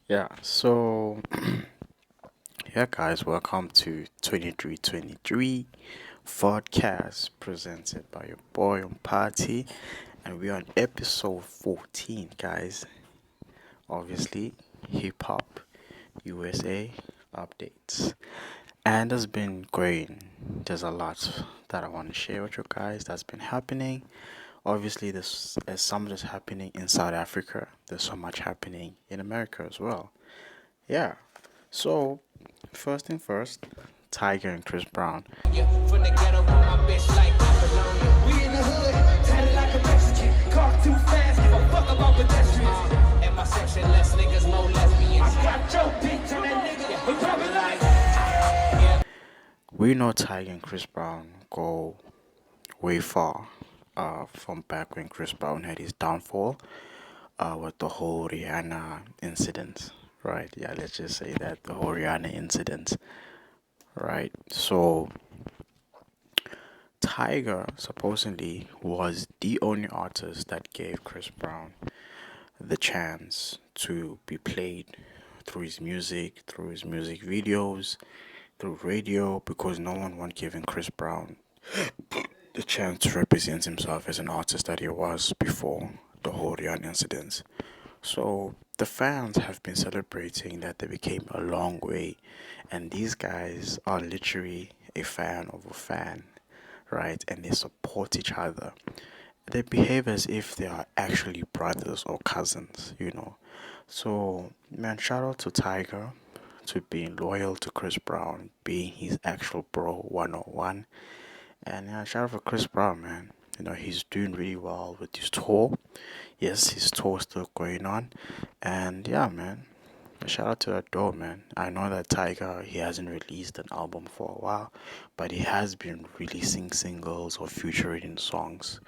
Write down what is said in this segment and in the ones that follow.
Yeah, so yeah, guys, welcome to 2323 podcast presented by your boy on Party, and we're on episode 14, guys. Obviously, hip hop USA updates, and it's been great. There's a lot that I want to share with you guys that's been happening. Obviously, there's some that's happening in South Africa. There's so much happening in America as well. Yeah. So, first thing first, Tiger and Chris Brown. Yeah, from the ghetto with my bitch like Apollonia. We in the hood, tatted like a Mexican. Car too fast, give a fuck about pedestrians. In my section, less niggas, more lesbians. I got your bitch on that nigga. Yeah, we poppin' like. Yeah. We know Tiger and Chris Brown go way far. From back when Chris Brown had his downfall, with the whole Rihanna incident, right? Yeah, let's just say that the whole Rihanna incident, right? So Tiger supposedly was the only artist that gave Chris Brown the chance to be played through his music videos, through radio, because no one was giving Chris Brown the chance to represent himself as an artist that he was before the whole Rihanna incident. So the fans have been celebrating that they became a long way, and these guys are literally a fan of a fan, right? And they support each other. They behave as if they are actually brothers or cousins. So, man, shout out to Tiger to being loyal to Chris Brown, being his actual bro 101. And yeah, shout out for Chris Brown, man. He's doing really well with his tour. Yes, his tour's still going on. And yeah, man, shout out to that door, man. I know that Tiger, he hasn't released an album for a while, but he has been releasing singles or featuring songs.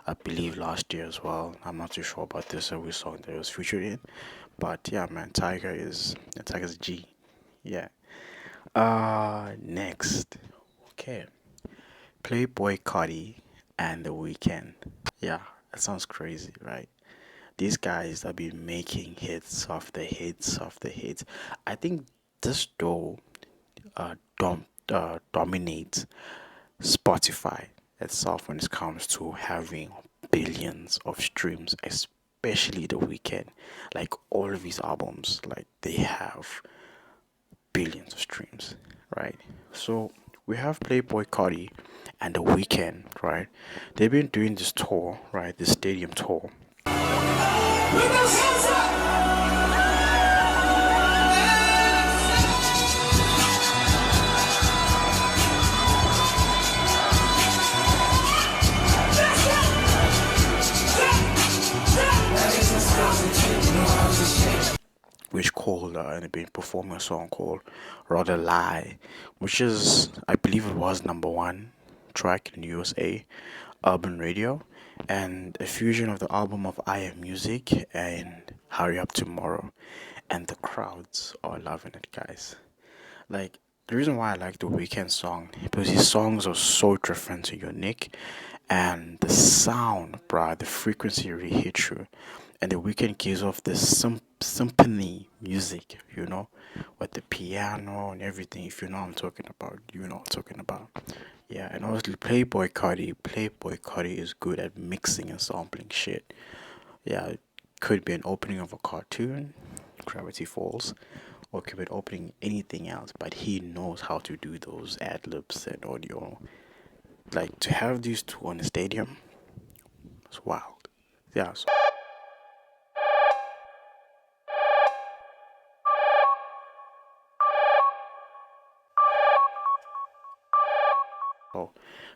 I believe last year as well. I'm not too sure about this every song that he was featured in. But yeah, man, Tiger's G. Yeah. Next. Okay. Playboicarti and The Weekend. Yeah, that sounds crazy, right? These guys have been making hits after hits after hits. I think this duo dominates Spotify itself when it comes to having billions of streams, especially The Weekend. Like all of these albums, like they have billions of streams, right? So we have Playboy Cardi and The Weekend, right? They've been doing this tour, right? This stadium tour, which called and they've been performing a song called Rather Lie, which is, I believe it was number one track in USA urban radio, and a fusion of the album of I Am Music and Hurry Up Tomorrow, and the crowds are loving it, guys. Like, the reason why I like the Weekend song because his songs are so different and unique, and the sound, bruh, the frequency really hits you. And the Weekend gives off this symphony music, with the piano and everything. If you know what I'm talking about, you know what I'm talking about. Yeah, and obviously Playboy Cardi is good at mixing and sampling shit. Yeah, it could be an opening of a cartoon, Gravity Falls, or could be an opening anything else, but he knows how to do those ad libs and audio. Like to have these two on the stadium, it's wild. Yeah, so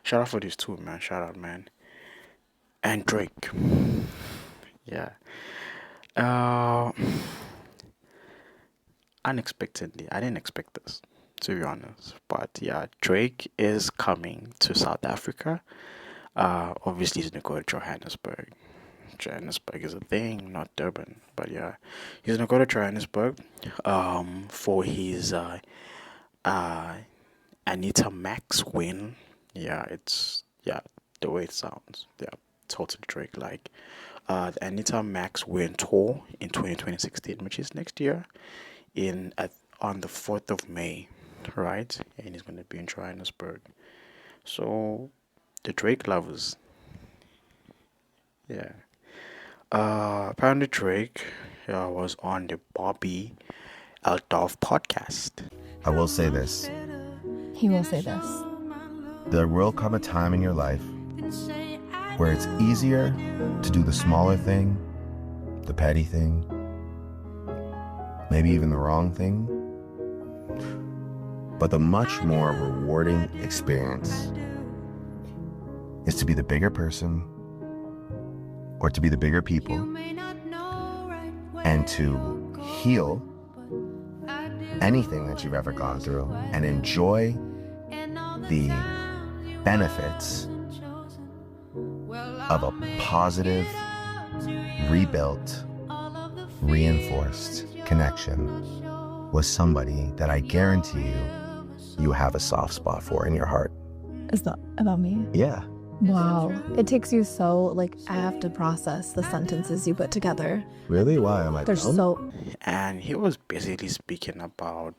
shout out for these two, man. Shout out, man. And Drake. Yeah. Uh, Unexpectedly, I didn't expect this, to be honest. But yeah, Drake is coming to South Africa. Obviously, he's gonna go to Johannesburg. Johannesburg is a thing, not Durban. But yeah, he's gonna go to Johannesburg for his uh Anita Max win. Yeah, it's the way it sounds. Yeah, totally Drake. Like, the Anita Max Win tour in 2016, which is next year, in at on the 4th of May, right? And he's gonna be in Johannesburg. So the Drake lovers, yeah. Apparently Drake was on the Bobby Aldoff podcast. I will say this. He will say this. There will come a time in your life where it's easier to do the smaller thing, the petty thing, maybe even the wrong thing, but the much more rewarding experience is to be the bigger person or to be the bigger people and to heal anything that you've ever gone through and enjoy the benefits of a positive, rebuilt, reinforced connection with somebody that I guarantee you have a soft spot for in your heart. Is that about me? Yeah. Wow. It takes you so, like, I have to process the sentences you put together. Really? Why am I They're dumb? so... And he was basically speaking about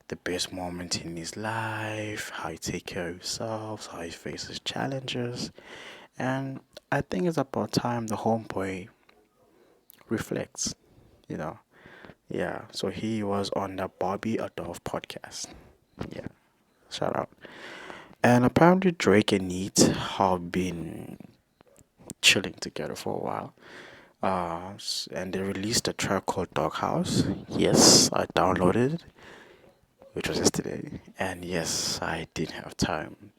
the best moment in his life, how he take care of himself, how he faces challenges. And I think it's about time the homeboy reflects, you know. Yeah, so he was on the Bobby Adolf podcast. Yeah, shout out. And apparently Drake and Neat have been chilling together for a while. And they released a track called Doghouse. Yes, I downloaded it, which was yesterday. And yes, I didn't have time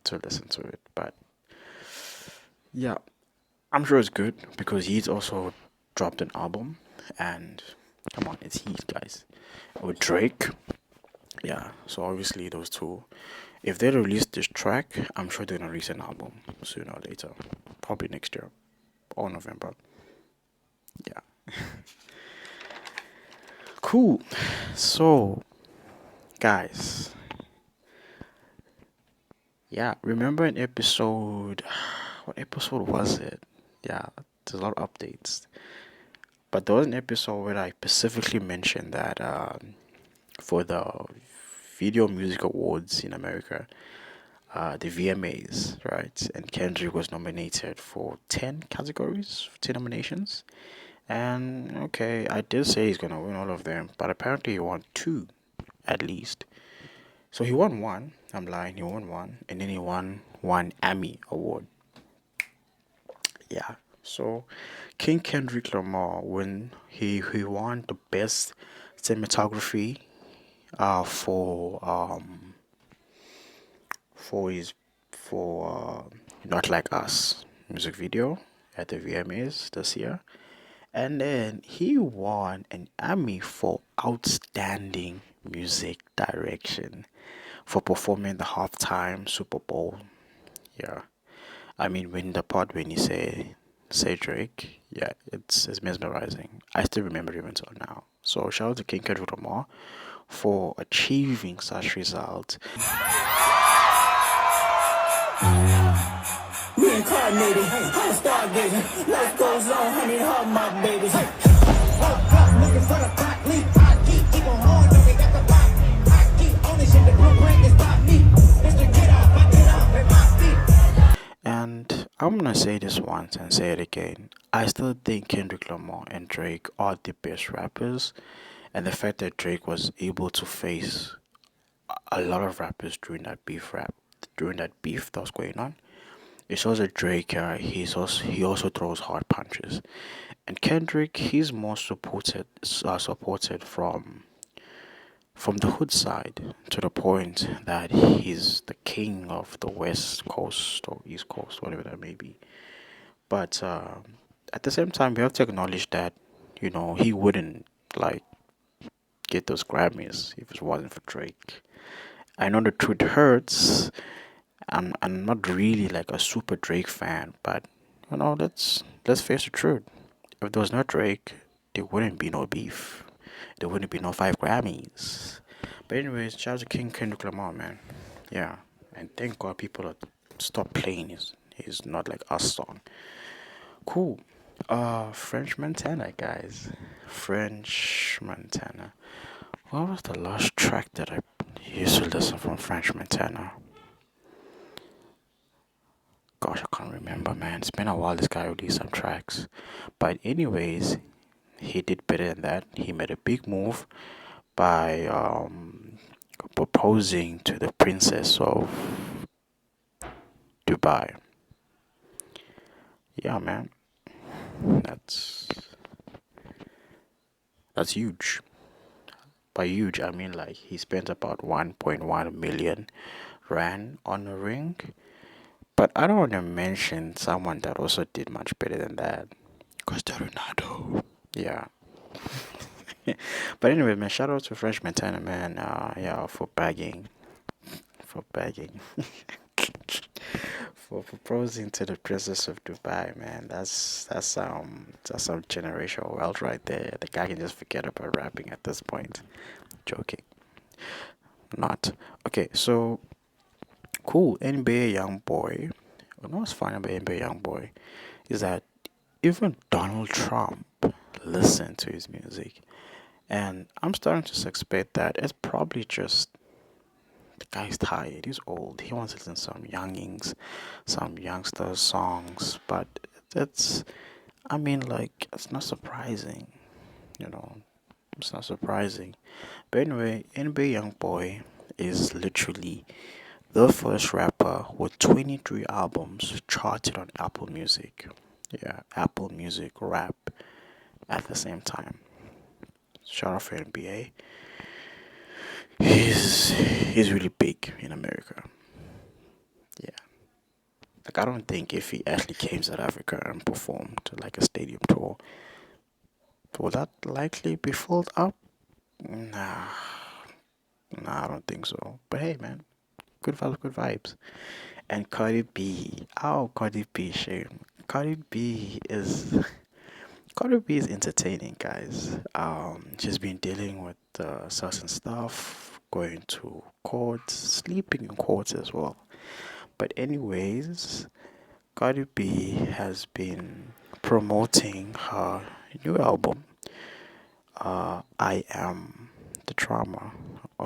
to listen to it. But yeah, I'm sure it's good because he's also dropped an album. And come on, it's Heat, guys. With Drake. Yeah, so obviously those two. If they release this track, I'm sure they're gonna release an album sooner or later. Probably next year or November. Yeah. Cool. So, guys. Yeah, remember an episode. What episode was it? Yeah, there's a lot of updates. But there was an episode where I specifically mentioned that for the Video Music Awards in America, the VMAs, right? And Kendrick was nominated for 10 categories, 10 nominations. And okay, I did say he's gonna win all of them, but apparently he won 2 at least. So he won 1. I'm lying, he won 1, and then he won 1 Emmy award. Yeah. So King Kendrick Lamar when he won the best cinematography for his Not Like Us music video at the VMAs this year. And then he won an Emmy for outstanding music direction for performing the halftime Super Bowl. Yeah. I mean when he say Drake, yeah, it's mesmerizing. I still remember it even till now. So shout out to King Kendrick Lamar for achieving such results. Reincarnated, I'm stargazing. Life goes on, honey, hug my babies. Looking for the pot, leaf, I keep on hard, don't we got the block. I keep ownership, the blueprint is by me. Mr. Get Off, I get off at my feet. And I'm gonna say this once and say it again. I still think Kendrick Lamar and Drake are the best rappers, and the fact that Drake was able to face a lot of rappers during that beef that was going on, it shows that Drake he also throws hard punches, and Kendrick he's more supported from the hood side to the point that he's the king of the West Coast or East Coast, whatever that may be. But at the same time, we have to acknowledge that he wouldn't like get those Grammys if it wasn't for Drake. I know the truth hurts. I'm not really like a super Drake fan, but let's face the truth. If there was no Drake, there wouldn't be no beef. There wouldn't be no 5 Grammys. But anyways, shout out to King Kendrick Lamar, man. Yeah, and thank God people have stopped playing He's not like us song. Cool. French Montana, guys. French Montana. What was the last track that I used to listen from French Montana? Gosh, I can't remember, man. It's been a while this guy released some tracks. But anyways, he did better than that. He made a big move by proposing to the princess of Dubai. Yeah, man. That's that's huge. By huge, I mean like he spent about 1.1 million rand on a ring. But I don't want to mention someone that also did much better than that. Cristiano Ronaldo. Yeah. But anyway, man, shout out to French Montana, man. Yeah, for bagging, for bagging, for proposing to the princess of Dubai, man. That's some generational wealth right there. The guy can just forget about rapping at this point. Joking, not okay. So cool. NBA young boy. You know what's funny about NBA young boy is that even Donald Trump listened to his music. And I'm starting to suspect that it's probably just the guy's tired. He's old. He wants to listen to some youngings, some youngsters' songs. But it's, I mean, like, it's not surprising. You know, it's not surprising. But anyway, NBA Youngboy is literally the first rapper with 23 albums charted on Apple Music. Yeah, Apple Music rap at the same time. Shout out for NBA. He's really big in America. Yeah. Like I don't think if he actually came to South Africa and performed like a stadium tour, will that likely be filled up? Nah. Nah, I don't think so. But hey man, good vibes, good vibes. And Cardi B. Oh, Cardi B shame. Cardi B is Cardi B is entertaining, guys. She's been dealing with certain stuff, going to court, sleeping in court as well. But anyways, Cardi B has been promoting her new album, I Am the Trauma.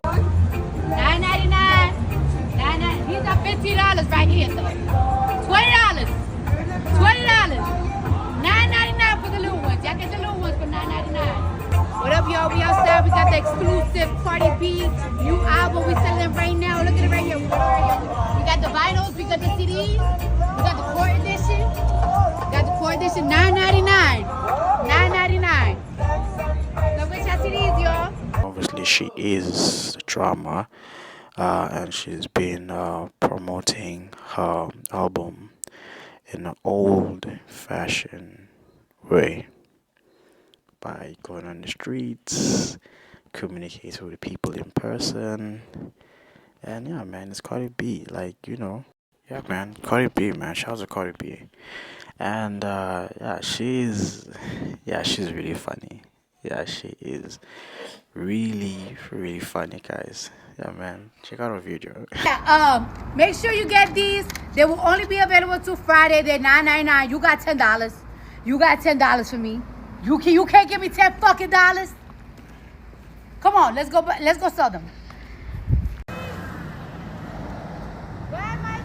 $9.99. These are $15 right here, though. $20. $20. $9.99 for the little ones. Y'all get the little ones for $9.99. What up, y'all? We outside. We got the exclusive Cardi B new album we selling right now. Look at it right here. We got the vinyls. We got the CDs. We got the core edition. We got the core edition. $9.99. $9.99. So get your CDs, y'all. Obviously, she is the drama, and she's been promoting her album in an old-fashioned way by going on the streets, communicating with people in person, and yeah, man, it's Cardi B. Like yeah, man, Cardi B, man. Shout out to Cardi B, and yeah, she's really funny. Yeah, she is really, really funny, guys. Yeah, man. Check out our video. Yeah, make sure you get these. They will only be available till Friday. They're $9.99. You got $10. You got $10 for me. You can't give me $10 fucking dollars. Come on, let's go sell them. Where's my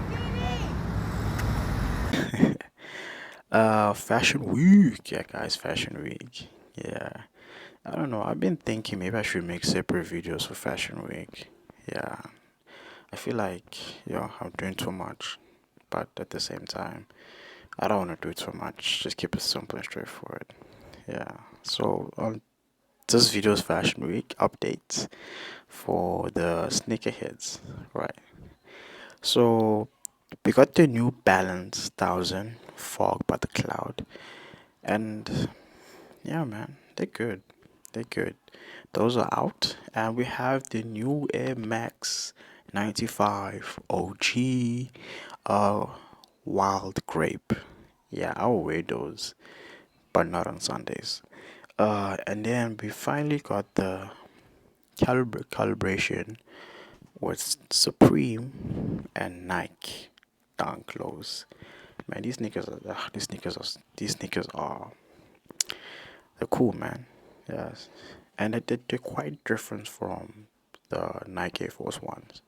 CD? Fashion week. Yeah, guys, fashion week. Yeah. I don't know. I've been thinking maybe I should make separate videos for fashion week. Yeah. I feel like, I'm doing too much. But at the same time, I don't want to do too much. Just keep it simple and straightforward. Yeah. So, this video's fashion week updates for the sneakerheads. Right. So, we got the New Balance 1000 Fog by the Cloud. And, yeah, man, they're good. They're good. Those are out. And we have the new Air Max 95 OG Wild Grape. Yeah, I will wear those, but not on Sundays. And then we finally got the calibration with Supreme and Nike Dunk lows. Man, these sneakers are they're cool, man. Yes, and they're quite different from the Nike Air Force ones.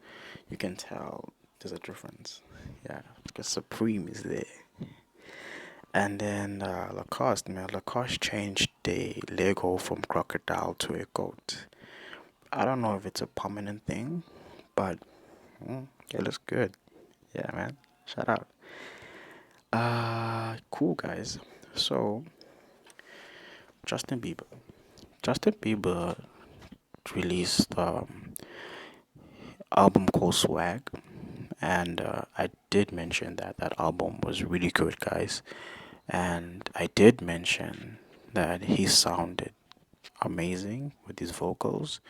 You can tell there's a difference. Yeah, because Supreme is there. And then Lacoste, man, Lacoste changed the Lego from crocodile to a goat. I don't know if it's a permanent thing, but it looks good. Yeah, man. Shout out. Cool guys. So Justin Bieber. Justin Bieber released album called Swag, and I did mention that that album was really good, guys. And I did mention that he sounded amazing with his vocals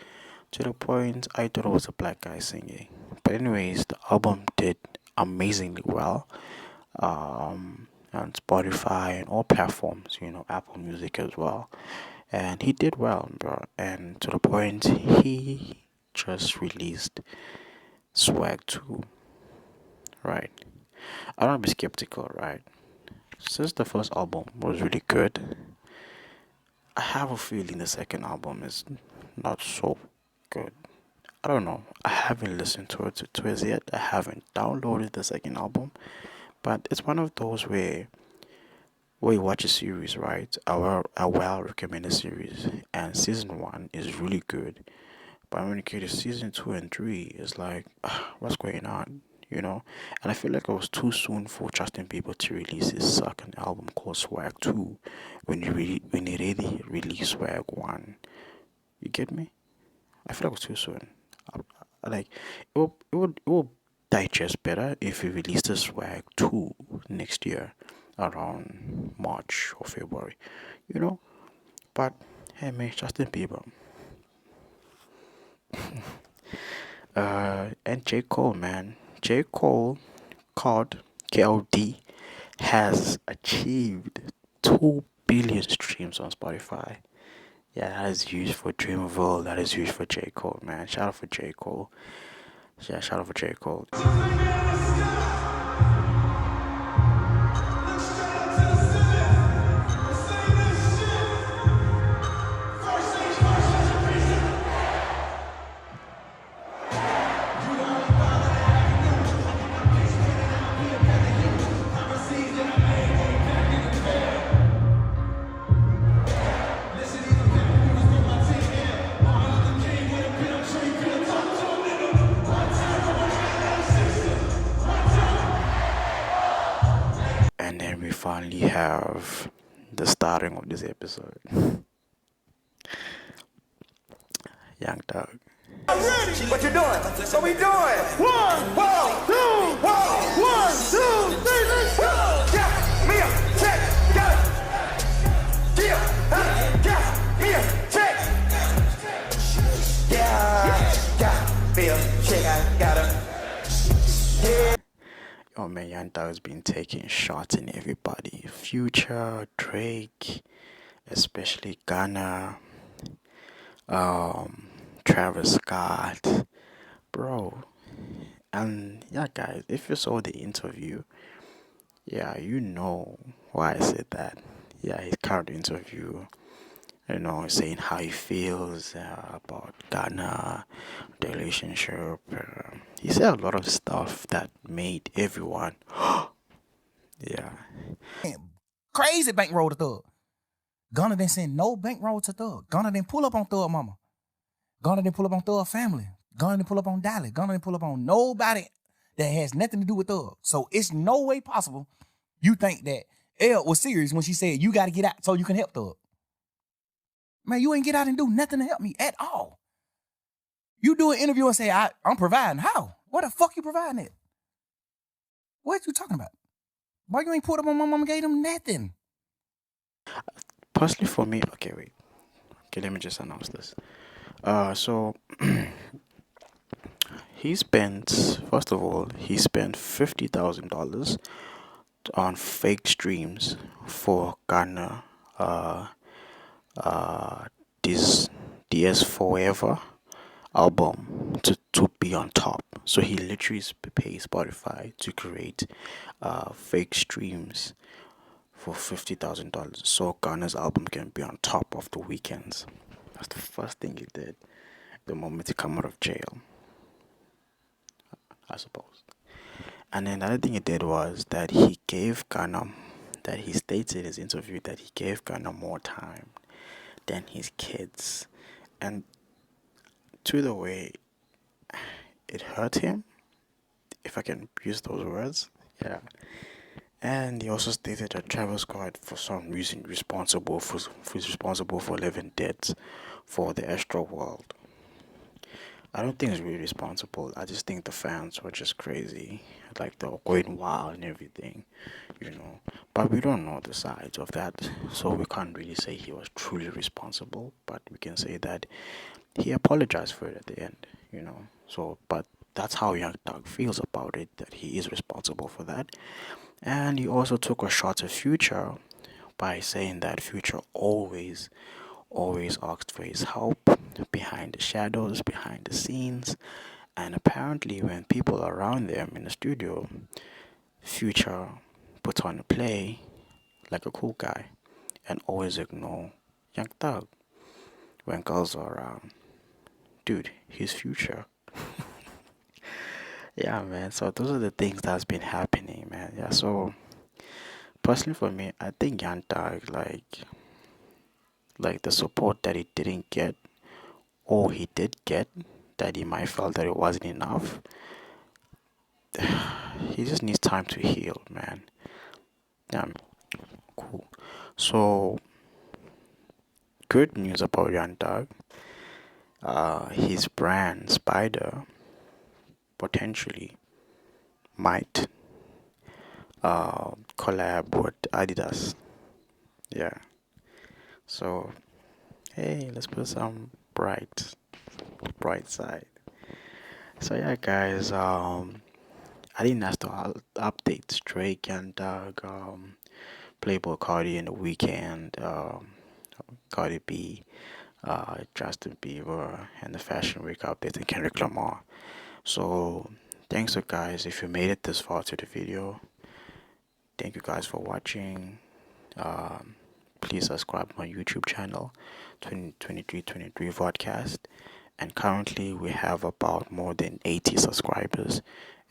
to the point I thought it was a black guy singing. But anyways, the album did amazingly well on Spotify and all platforms, Apple Music as well. And he did well, bro. And to the point he just released Swag 2, right? I don't be skeptical, right? Since the first album was really good, I have a feeling the second album is not so good. I don't know. I haven't listened to it yet. I haven't downloaded the second album, but it's one of those where you watch a series, right? A well recommended series, and season one is really good. But when you get to season two and three, it's like, what's going on? And I feel like it was too soon for Justin Bieber to release his second album called Swag 2 when he really released Swag 1. You get me? I feel like it was too soon. Like it will digest better if he released the Swag 2 next year around March or February, you know. But hey, man, Justin Bieber, and J Cole, man, J Cole, called KLD, has achieved 2 billion streams on Spotify. Yeah, that is huge for Dreamville. That is huge for J Cole, man. Shout out for J Cole. Yeah, shout out for J Cole. And then we finally have the starting of this episode. Young Thug. What you doing? What we doing? One, two, three, let's go! Yeah, me a check, got it. Yeah, me a check. Yeah, me a check, I got it. Yeah. Oh man, Young Thug's been taking shots in everybody. Future, Drake, especially Ghana, Travis Scott, bro. And yeah, guys, if you saw the interview, yeah, you know why I said that. Yeah, his Cardi interview, saying how he feels about Ghana, the relationship. He said a lot of stuff that made everyone, yeah. Crazy bankroll to Thug. Gunna didn't send no bankroll to Thug. Gunna didn't pull up on Thug mama. Gunna didn't pull up on Thug family. Gunna didn't pull up on Dolly. Gunna didn't pull up on nobody that has nothing to do with Thug. So it's no way possible you think that Elle was serious when she said you got to get out so you can help Thug. Man, you ain't get out and do nothing to help me at all. You do an interview and say, I'm providing. How? What the fuck you providing it? What you talking about? Why you ain't put up on my mama gave him nothing? Personally, for me, okay, wait. Okay, let me just announce this. So he spent, first of all, $50,000 on fake streams for Ghana, this DS Forever album to be on top. So he literally pays Spotify to create fake streams for $50,000 so Ghana's album can be on top of the weekends. That's the first thing he did the moment he come out of jail, I suppose. And then the other thing he did was that he states in his interview that he gave Ghana more time than his kids. And to the way it hurt him, if I can use those words, yeah. And he also stated that Travis Scott, for some reason, is responsible for leaving debts for the extra world. I don't think it's really responsible. I just think the fans were just crazy, like they were going wild and everything, you know. But we don't know the sides of that, so we can't really say he was truly responsible. But we can say that he apologized for it at the end, you know. So, but that's how Young Thug feels about it, that he is responsible for that. And he also took a shot at Future by saying that Future always asked for his help behind the shadows, behind the scenes. And apparently, when people are around them in the studio, Future puts on a play like a cool guy and always ignore Young Thug when girls are around. Dude, he's Future. Yeah, man. So those are the things that's been happening, man. Yeah. So personally, for me, I think Young Thug like the support that he didn't get, or he did get, that he might felt that it wasn't enough. He just needs time to heal, man. Yeah, cool. So good news about Young Thug. His brand Spider potentially might collab with Adidas. Yeah. So hey, let's put some bright side. So yeah, guys. I didn't ask to update Drake and Playboicarti in the weekend. Cardi B, Justin Bieber, and the Fashion Week update, and Kendrick Lamar. So thanks, guys. If you made it this far to the video, thank you guys for watching. Please subscribe to my YouTube channel, 2023 Vodcast. And currently we have about more than 80 subscribers.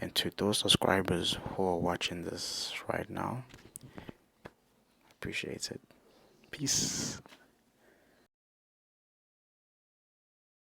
And to those subscribers who are watching this right now, appreciate it. Peace.